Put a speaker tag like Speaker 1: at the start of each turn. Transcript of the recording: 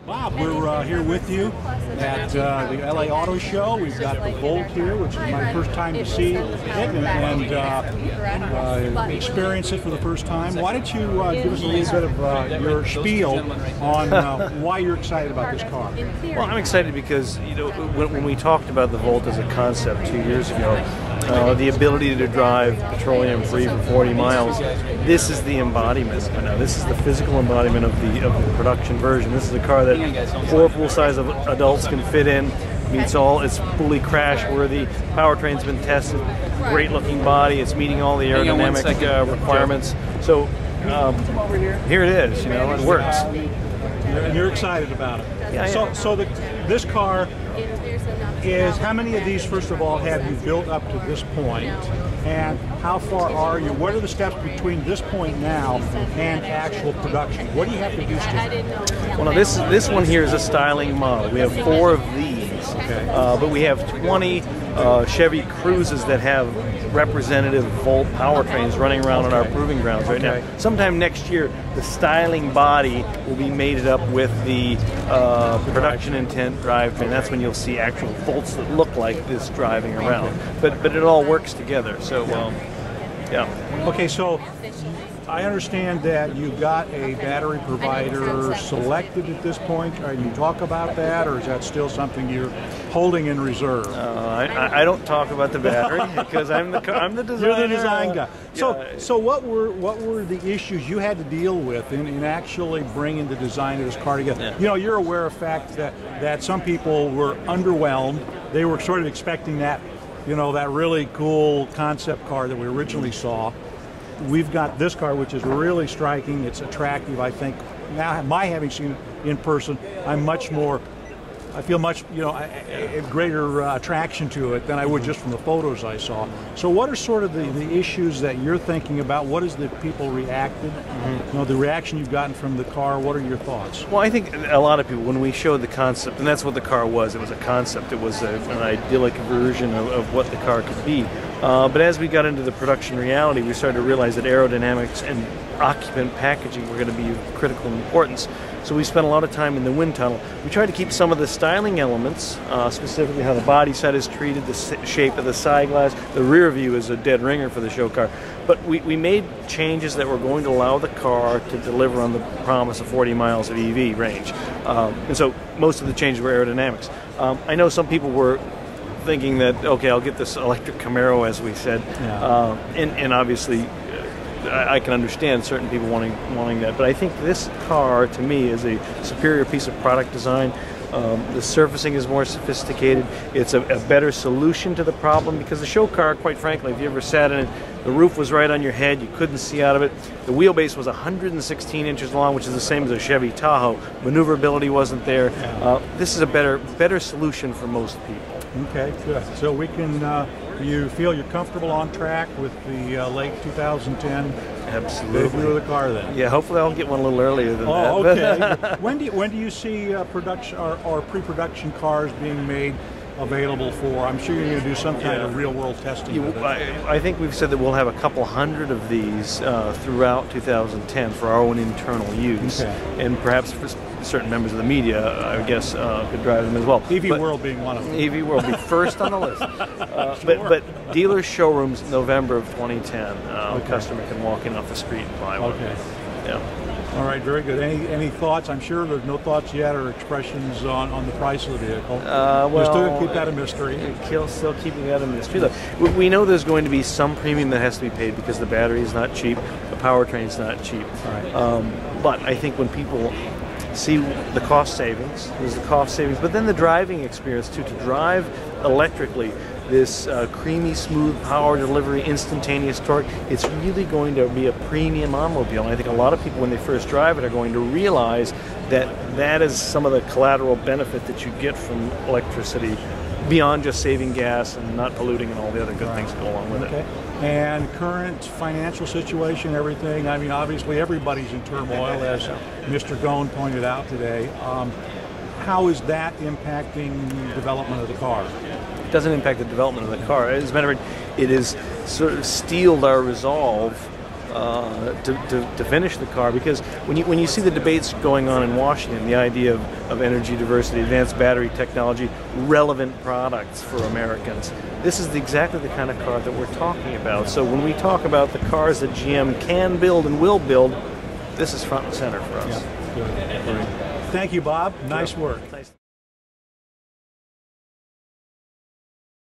Speaker 1: Bob, we're here with you at the LA Auto Show. We've got the Volt here, which is my first time to see it and experience it for the first time. Why don't you give us a little bit of your spiel on why you're excited about this car?
Speaker 2: Well, I'm excited because, you know, when we talked about the Volt as a concept 2 years ago, the ability to drive petroleum-free for 40 miles, this is the embodiment. This is the physical embodiment of the production version. This is a car that 4 full-size adults can fit in. Meets all. It's fully crash-worthy. Powertrain's been tested. Great-looking body. It's meeting all the aerodynamic requirements. So here it is. You know, it works.
Speaker 1: And you're excited about it.
Speaker 2: Yeah,
Speaker 1: so this car is, how many of these, first of all, have you built up to this point, and how far are you? What are the steps between this point now and actual production? What do you have to do still?
Speaker 2: Well, now this one here is a styling model. We have 4 of these, but we have 20 Chevy Cruzes that have representative Volt powertrains running around on our proving grounds right now. Sometime next year, the styling body will be mated up with the production intent drivetrain. That's when you'll see actual Volts that look like this driving around. But it all works together. So yeah.
Speaker 1: Okay, so I understand that you got a battery provider selected at this point. Can you talk about that, or is that still something you're holding in reserve?
Speaker 2: I don't talk about the battery because I'm the designer.
Speaker 1: You're the design guy. So what were the issues you had to deal with in actually bringing the design of this car together?
Speaker 2: Yeah.
Speaker 1: You know, you're aware of the fact that some people were underwhelmed. They were sort of expecting that, you know, that really cool concept car that we originally saw. We've got this car, which is really striking. It's attractive, I think. Now, my having seen it in person, I feel much, you know, a greater attraction to it than I would just from the photos I saw. So what are sort of the issues that you're thinking about? What has the people reacted? You know, the reaction you've gotten from the car, what are your thoughts?
Speaker 2: Well, I think a lot of people, when we showed the concept, and that's what the car was, it was a concept. It was an idyllic version of what the car could be. But as we got into the production reality, we started to realize that aerodynamics and occupant packaging were going to be of critical importance. So we spent a lot of time in the wind tunnel. We tried to keep some of the styling elements, specifically how the body set is treated, the shape of the side glass. The rear view is a dead ringer for the show car. But we made changes that were going to allow the car to deliver on the promise of 40 miles of EV range. And so most of the changes were aerodynamics. I know some people were thinking that, okay, I'll get this electric Camaro, as we said, and obviously I can understand certain people wanting that, but I think this car, to me, is a superior piece of product design. The surfacing is more sophisticated. It's a better solution to the problem, because the show car, quite frankly, if you ever sat in it, the roof was right on your head. You couldn't see out of it. The wheelbase was 116 inches long, which is the same as a Chevy Tahoe. Maneuverability wasn't there. This is a better solution for most people.
Speaker 1: Okay, good. So we can, you feel you're comfortable on track with the late 2010
Speaker 2: Absolutely.
Speaker 1: debut of the car then?
Speaker 2: Yeah, hopefully I'll get one a little earlier than that.
Speaker 1: Oh, okay. when do you see production or pre-production cars being made available for? I'm sure you're going to do some kind of real-world testing with it.
Speaker 2: I think we've said that we'll have a couple hundred of these throughout 2010 for our own internal use, and perhaps for certain members of the media, I guess, could drive them as well.
Speaker 1: EV World being one of them.
Speaker 2: EV World be first on the list. But dealer showrooms, November of 2010. A customer can walk in off the street and buy one.
Speaker 1: Okay.
Speaker 2: Yeah.
Speaker 1: All right, very good. Any thoughts? I'm sure there's no thoughts yet or expressions on the price of the vehicle. We're still going to keep that a mystery.
Speaker 2: Still keeping that a mystery. Look, we know there's going to be some premium that has to be paid because the battery is not cheap, the powertrain is not cheap. Right. But I think when people see the cost savings, there's the cost savings, but then the driving experience too. To drive electrically, this creamy, smooth power delivery, instantaneous torque, it's really going to be a premium automobile. And I think a lot of people, when they first drive it, are going to realize that that is some of the collateral benefit that you get from electricity, beyond just saving gas and not polluting and all the other good things that go along with it.
Speaker 1: And current financial situation, everything, I mean, obviously everybody's in turmoil, as Mr. Gone pointed out today. How is that impacting development of the car?
Speaker 2: It doesn't impact the development of the car. As a matter of fact, it has sort of steeled our resolve to finish the car, because when you see the debates going on in Washington, the idea of energy diversity, advanced battery technology, relevant products for Americans, this is exactly the kind of car that we're talking about. So when we talk about the cars that GM can build and will build, this is front and center for us.
Speaker 1: Yeah. Good. Thank you, Bob. Nice work.
Speaker 2: Nice.